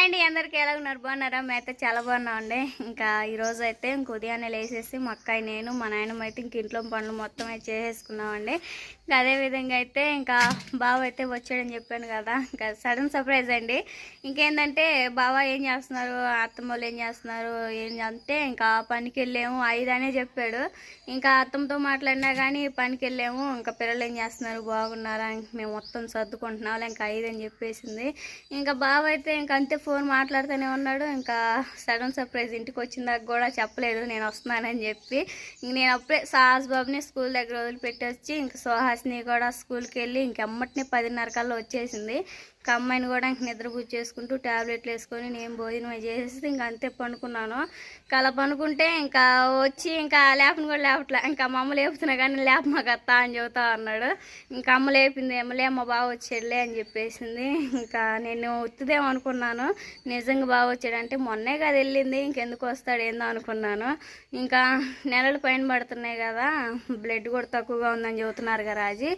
అండి అందరికీ ఎలా ఉన్నారు? బాగున్నారా? మేమైతే చాలా బాగున్నామండి. ఇంకా ఈరోజు అయితే ఉదయాన్నే లేచేసి మా అక్కయ్య నేను మా నాయనమ్మ అయితే ఇంట్లో పనులు మొత్తం అయితే చేసేసుకున్నామండి. ఇంకా అదేవిధంగా అయితే ఇంకా బావ అయితే వచ్చాడని చెప్పాను కదా, ఇంకా సడన్ సర్ప్రైజ్ అండి. ఇంకేంటంటే బావ ఏం చేస్తున్నారు, అత్తమ్మ వాళ్ళు ఏం చేస్తున్నారు అంటే ఇంకా పనికి వెళ్ళాము 5 అనే చెప్పాడు. ఇంకా అత్తమ్మతో మాట్లాడినా కానీ పనికి వెళ్ళాము, ఇంకా పిల్లలు ఏం చేస్తున్నారు బాగున్నారా, మేము మొత్తం సర్దుకుంటున్నాం ఇంకా 5 అని చెప్పేసింది. ఇంకా బావ అయితే ఇంకా అంతే ఫోన్ మాట్లాడుతూనే ఉన్నాడు. ఇంకా సడన్ సర్ప్రైజ్ ఇంటికి వచ్చిందాక కూడా చెప్పలేదు నేను వస్తున్నానని చెప్పి. నేను అప్పుడే సాహస్ బాబుని స్కూల్ దగ్గర వదిలిపెట్టి వచ్చి ఇంకా సుహాస్ని కూడా స్కూల్కి వెళ్ళి ఇంకెమ్మటిని 10:30 కల్లా వచ్చేసింది. ఇంకా అమ్మాయిని కూడా ఇంక నిద్రపుచ్చి చేసుకుంటూ ట్యాబ్లెట్లు వేసుకొని నేను భోజనం చేసేసి ఇంక అంతే పనుకున్నాను. ఇంకా అలా పనుకుంటే ఇంకా వచ్చి ఇంకా లేపను కూడా లేపట్లే. ఇంకా మా అమ్మ లేపుతున్నా కానీ లేప మాకు అత్త అని చెబుతా అన్నాడు. ఇంకా అమ్మ లేపింది, ఏమలే అమ్మ బాగా వచ్చాడులే అని చెప్పేసింది. ఇంకా నేను ఉత్తుదేమో అనుకున్నాను, నిజంగా బాగా వచ్చాడంటే మొన్నే కదా వెళ్ళింది ఇంకెందుకు వస్తాడు ఏందో అనుకున్నాను. ఇంకా నెలలు పైన పడుతున్నాయి కదా, బ్లడ్ కూడా తక్కువగా ఉందని చెబుతున్నారు కదా రాజీ,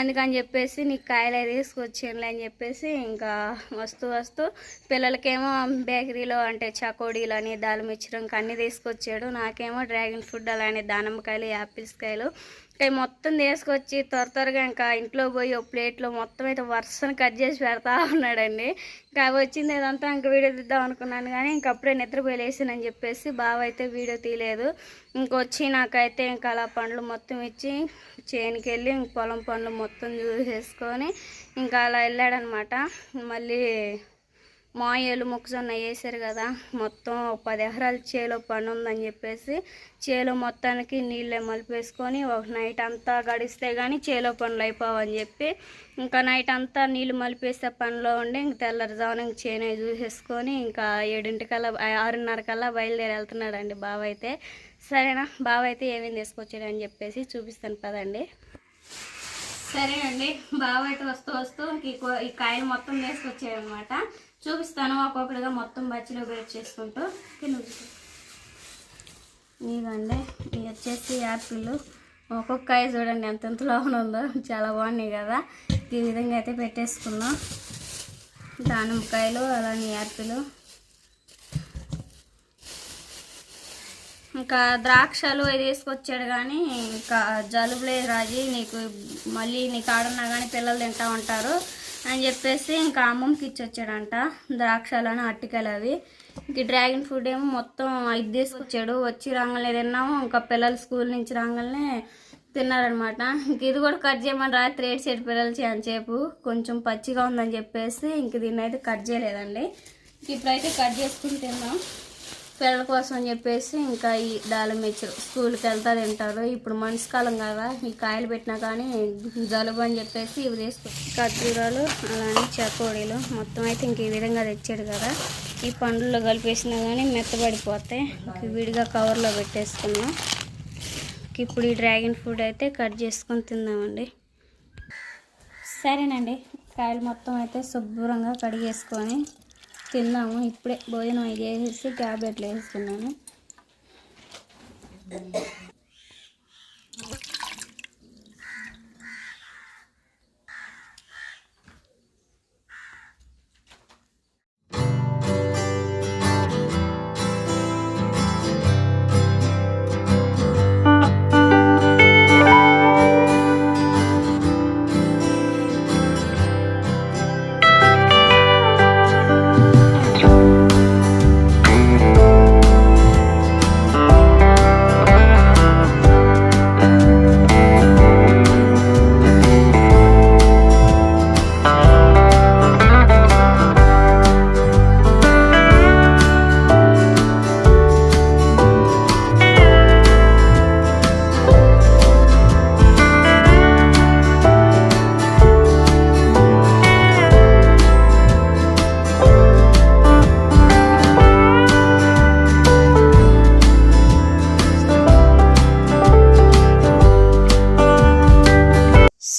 అందుకని చెప్పేసి నీకు కాయలు తీసుకొచ్చానులే అని చెప్పేసి ఇంకా వస్తూ పిల్లలకేమో బేకరీలో అంటే చకోడీలు అని దాల్ మిశ్రం అన్నీ తీసుకొచ్చాడు. నాకేమో డ్రాగన్ ఫ్రూట్ అలానే దానిమ్మకాయలు యాపిల్స్ కాయలు ఇంకా మొత్తం తీసుకొచ్చి త్వరగా ఇంకా ఇంట్లో పోయి ఒక ప్లేట్లో మొత్తం అయితే వరుసను కట్ చేసి పెడతా ఉన్నాడండి. ఇంకా వచ్చింది ఇదంతా ఇంకా వీడియో తీద్దాం అనుకున్నాను కానీ ఇంకప్పుడే నిద్రపోయి లేసానని చెప్పేసి బావ అయితే వీడియో తీయలేదు. ఇంకొచ్చి నాకైతే ఇంకా అలా పండ్లు మొత్తం ఇచ్చి చేనుకి వెళ్ళి పొలం పండ్లు మొత్తం చూసేసుకొని ఇంకా అలా వెళ్ళాడనమాట. మళ్ళీ మాయలు మొక్కజొన్న వేసారు కదా, మొత్తం 10 ఎకరాలు చేలో పని ఉందని చెప్పేసి చేలో మొత్తానికి నీళ్ళే మలిపేసుకొని ఒక నైట్ అంతా గడిస్తే కానీ చేలో పనులు అయిపోవని చెప్పి ఇంకా నైట్ అంతా నీళ్ళు మలిపేసే పనిలో ఉండి ఇంక తెల్లవారుజామున చేను చూసేసుకొని ఇంకా 7 కల్లా 6:30 కల్లా బయలుదేరి వెళ్తున్నాడండి బావ అయితే. సరేనా, బావ అయితే ఏమేమి తీసుకొచ్చాడని చెప్పేసి చూపిస్తాను పదండి. సరేనండి, బావ అయితే వస్తూ ఈ కాయలు మొత్తం తీసుకొచ్చాడు అనమాట. చూపిస్తాను ఒక్కొక్కటిగా మొత్తం బచ్చిలో వేట్ చేసుకుంటూ. ఇదండి ఇవి వచ్చేసి యాపిల్, ఒక్కొక్క కాయ చూడండి ఎంత లోపల ఉందో, చాలా బాగున్నాయి కదా. ఈ విధంగా అయితే పెట్టేసుకున్నాం. దానిమ్మకాయలు అలానే యాపిల్, ఇంకా ద్రాక్షలు అది తీసుకొచ్చాడు కానీ ఇంకా జలుబులే రాజీ నీకు, మళ్ళీ నీకు ఆడున్నా కానీ పిల్లలు తింటా ఉంటారు అని చెప్పేసి ఇంకా అమ్మమ్మకి ఇచ్చొచ్చాడంట ద్రాక్షలను అట్టికాయలు అవి. ఇంక డ్రాగన్ ఫ్రూట్ ఏమో మొత్తం 5 తీసుకొచ్చాడు. వచ్చి రాగానే తిన్నాము, ఇంకా పిల్లలు స్కూల్ నుంచి రాగానే తిన్నారనమాట. ఇంక ఇది కూడా కట్ చేయమని రాత్రి ఏడ్చేటి పిల్లలు అంతసేపు కొంచెం పచ్చిగా ఉందని చెప్పేసి ఇంక దీన్ని అయితే కట్ చేయలేదండి. ఇప్పుడైతే కట్ చేసుకుని తిన్నాం పిల్లల కోసం అని చెప్పేసి. ఇంకా ఈ దాళం మిర్చి స్కూల్కి వెళ్తా తింటారు, ఇప్పుడు మనిషికాలం కదా, ఈ కాయలు పెట్టినా కానీ జలుబు అని చెప్పేసి ఇవి తీసుకొచ్చి ఖర్జూరాలు అలానే చకోడీలు మొత్తం అయితే ఇంక ఈ విధంగా తెచ్చాడు కదా. ఈ పండ్లలో కలిపేసినా కానీ మెత్తబడిపోతాయి. విడిగా కవర్లో పెట్టేసుకున్నాం. ఇప్పుడు ఈ డ్రాగన్ ఫ్రూట్ అయితే కట్ చేసుకొని తిందామండి. సరేనండి, కాయలు మొత్తం అయితే శుభ్రంగా కడిగేసుకొని తిన్నాము. ఇప్పుడే భోజనం చేసేసి ట్యాబ్లెట్లు వేసుకున్నాను.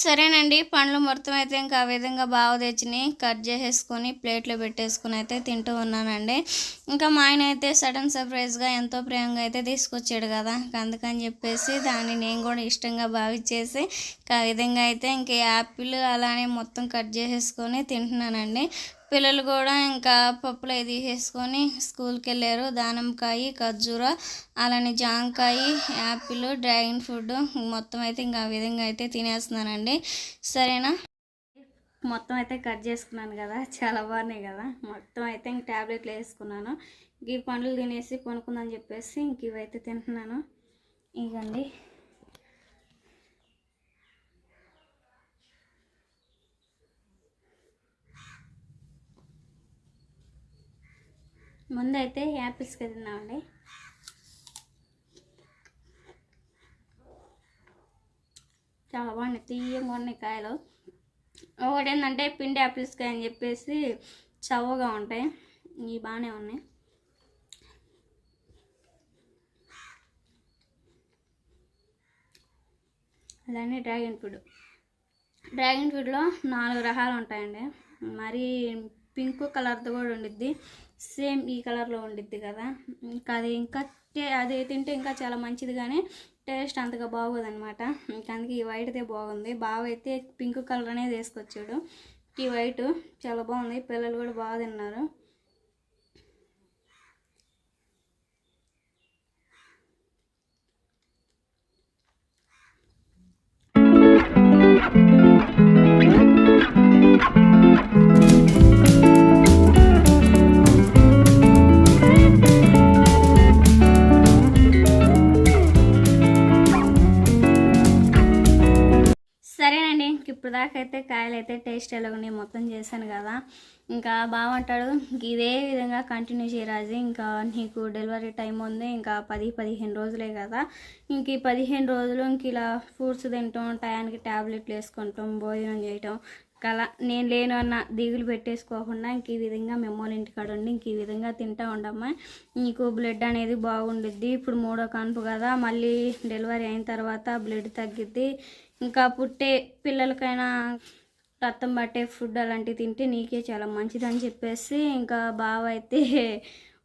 సరేనండి, పండ్లు మొత్తం అయితే ఇంకా ఆ విధంగా బాగా తెచ్చిని కట్ చేసేసుకొని ప్లేట్లో పెట్టేసుకుని అయితే తింటూ ఉన్నానండి. ఇంకా మా ఆయన అయితే సడన్ సర్ప్రైజ్గా ఎంతో ప్రేమగా అయితే తీసుకొచ్చాడు కదా, అందుకని చెప్పేసి దాన్ని నేను కూడా ఇష్టంగా భావించేసి ఆ విధంగా అయితే ఇంక యాపిల్ అలానే మొత్తం కట్ చేసేసుకొని తింటున్నానండి. పిల్లలు కూడా ఇంకా పప్పులు అవి తీసేసుకొని స్కూల్కి వెళ్ళారు. దానిమ్మకాయ, ఖర్జూర, అలానే జాంకాయ, యాపిల్, డ్రాగన్ ఫ్రూట్ మొత్తం అయితే ఇంకా ఆ విధంగా అయితే తినేస్తున్నానండి. సరేనా, మొత్తం అయితే కట్ చేసుకున్నాను కదా, చాలా బాగున్నాయి కదా. మొత్తం అయితే ఇంక ట్యాబ్లెట్లు వేసుకున్నాను. ఈ పండ్లు తినేసి కొనుక్కుందని చెప్పేసి ఇంక ఇవైతే తింటున్నాను. ఇదండి ముందైతే యాపిల్స్కి తిన్నామండి. చాలా బాగున్నాయి, తీయగా ఉన్నాయి కాయలు. ఒకటి ఏంటంటే పిండి యాపిల్స్కి అని చెప్పేసి చవగా ఉంటాయి, ఇవి బాగానే ఉన్నాయి. అలానే డ్రాగన్ ఫ్రూట్లో 4 రకాలు ఉంటాయండి. మరి పింక్ కలర్తో కూడా ఉండిద్ది, సేమ్ ఈ కలర్లో ఉండిద్ది కదా. ఇంకా అది ఇంకా అది తింటే ఇంకా చాలా మంచిది, కానీ టేస్ట్ అంతగా బాగోదనమాట. ఇంకా అందుకే ఈ వైట్దే బాగుంది. బాగా అయితే పింక్ కలర్ అనేది వేసుకొచ్చాడు. ఈ వైట్ చాలా బాగుంది, పిల్లలు కూడా బాగా తిన్నారు. సరేనండి, ఇప్పుడు దాకా అయితే కాయలు అయితే టేస్ట్ ఎలాగనే మొత్తం చేశాను కదా. ఇంకా బాగుంటాడు, ఇదే విధంగా కంటిన్యూ చేయరాజు. ఇంకా నీకు డెలివరీ టైం ఉంది, ఇంకా 10-15 రోజులే కదా. ఇంక ఈ 15 రోజులు ఇంక ఇలా ఫ్రూట్స్ తింటాం, టయానికి ట్యాబ్లెట్లు వేసుకుంటాం, భోజనం చేయటం కలా. నేను లేను అన్న దిగులు పెట్టేసుకోకుండా ఇంక ఈ విధంగా మెమ్మోళ్ళ ఇంటికాడ ఉండి ఇంక ఈ విధంగా తింటా ఉండమ్మా. నీకు బ్లడ్ అనేది బాగుండిద్ది. ఇప్పుడు 3వ కాన్పు కదా, మళ్ళీ డెలివరీ అయిన తర్వాత బ్లడ్ తగ్గిద్ది. ఇంకా పుట్టే పిల్లలకైనా రక్తం పట్టే ఫుడ్ అలాంటివి తింటే నీకే చాలా మంచిదని చెప్పేసి ఇంకా బావ అయితే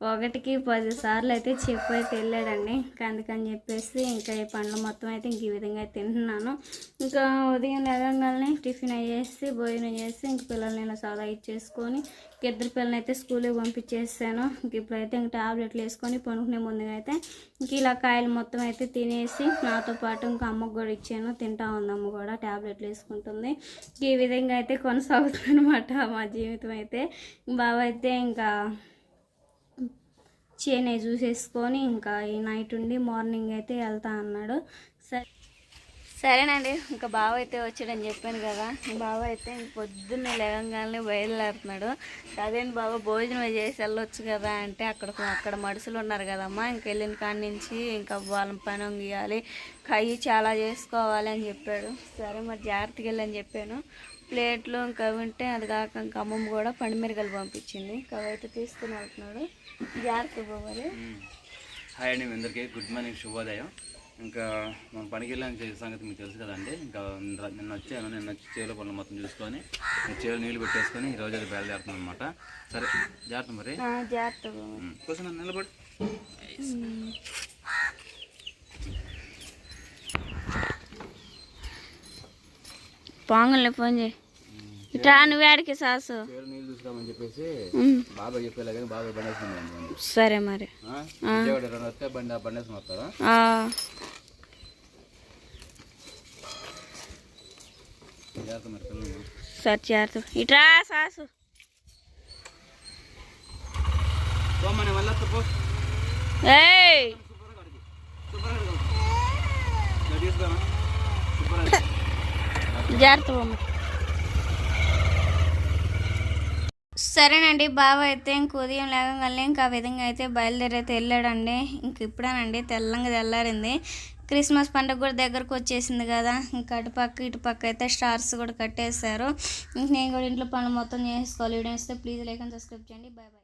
1కి 10 సార్లు అయితే చెప్పైతే వెళ్ళాడండి. ఇంకా అందుకని చెప్పేసి ఇంకా ఈ పండ్లు మొత్తం అయితే ఇంక ఈ విధంగా అయితే తింటున్నాను. ఇంకా ఉదయం లేవగానే టిఫిన్ అయ్యేసి భోజనం చేసి ఇంక పిల్లల్ని ఇలా సదా ఇచ్చేసుకొని 2 పిల్లల్ని అయితే స్కూల్కి పంపించేసాను. ఇంక ఇప్పుడైతే ఇంక ట్యాబ్లెట్లు వేసుకొని పనుకునే ముందుగా అయితే ఇంక ఇలా కాయలు మొత్తం అయితే తినేసి నాతో పాటు ఇంకా అమ్మకు కూడా ఇచ్చాను. తింటా ఉంది అమ్మ కూడా, ట్యాబ్లెట్లు వేసుకుంటుంది. ఈ విధంగా అయితే కొనసాగుతుంది అనమాట మా జీవితం అయితే. బావ అయితే ఇంకా చేనే చూసేసుకొని ఇంకా ఈ నైట్ ఉండి మార్నింగ్ అయితే వెళ్తా అన్నాడు. సరేనండి, ఇంకా బావ అయితే వచ్చాడని చెప్పాను కదా. బావ అయితే ఇంక పొద్దున్నే లేవగానే బయలుదేరుతున్నాడు. అదేంటి బావ భోజనం చేసి వెళ్ళొచ్చు కదా అంటే అక్కడ మనుషులు ఉన్నారు కదమ్మా, ఇంక వెళ్ళిన కాడి నుంచి ఇంకా వాళ్ళని పని గీయాలి, కయ్యి చాలా చేసుకోవాలి అని చెప్పాడు. సరే మరి జాగ్రత్తగా వెళ్ళని చెప్పాను. ప్లేట్లు ఇంకా ఉంటే అది కాక ఇంకా అమ్మమ్మ కూడా పండుమిరగలు పంపించింది, ఇంకా అయితే తీసుకుని వెళ్తున్నాడు. జాగ్రత్తగా పోవాలి. హాయ్ అండి, మీ అందరికీ గుడ్ మార్నింగ్, శుభోదయం. ఇంకా మనం పనికి వెళ్ళాలని సంగతి మీకు తెలుసు కదండి. ఇంకా నిన్న వచ్చి చేలో పనులు మొత్తం చూసుకొని చేలో నీళ్ళు పెట్టేసుకొని ఈరోజు అది బయలుదేరుతున్నాం అనమాట. సరే జాగ్రత్త మరి, జాగ్రత్తగా కోసం నిలబడి. పొంగల్ని ఫోన్ చేయి, ఇట్లా నువ్వు ఆడికి సాసు నీళ్ళు చూసుకోమని చెప్పేసి బాబాయ్ చెప్పేలా కానీ బాబాయ్ బండేసుకున్నాను. సరే మరి వస్తే బండేసుకుని వస్తారా? జాగ్రత్త మరి పిల్లలు. సరే జాగ్రత్త, ఇట్రా సాసు జాగ్రత్త. సరేనండి, బావ అయితే ఇంక ఉదయం లేవగానే ఇంకా ఆ విధంగా అయితే బయలుదేరి అయితే వెళ్ళాడండి. ఇంక ఇప్పుడేనండి తెల్లంగా తెల్లారింది. క్రిస్మస్ పండుగ కూడా దగ్గరకు వచ్చేసింది కదా. ఇంకా అటుపక్క ఇటుపక్క అయితే స్టార్స్ కూడా కట్టేశారు. ఇంక నేను కూడా ఇంట్లో పనులు మొత్తం చేసుకోవాలి. వీడియో వస్తే ప్లీజ్ లైక్ అండ్ సబ్స్క్రైబ్ చేయండి. Bye bye.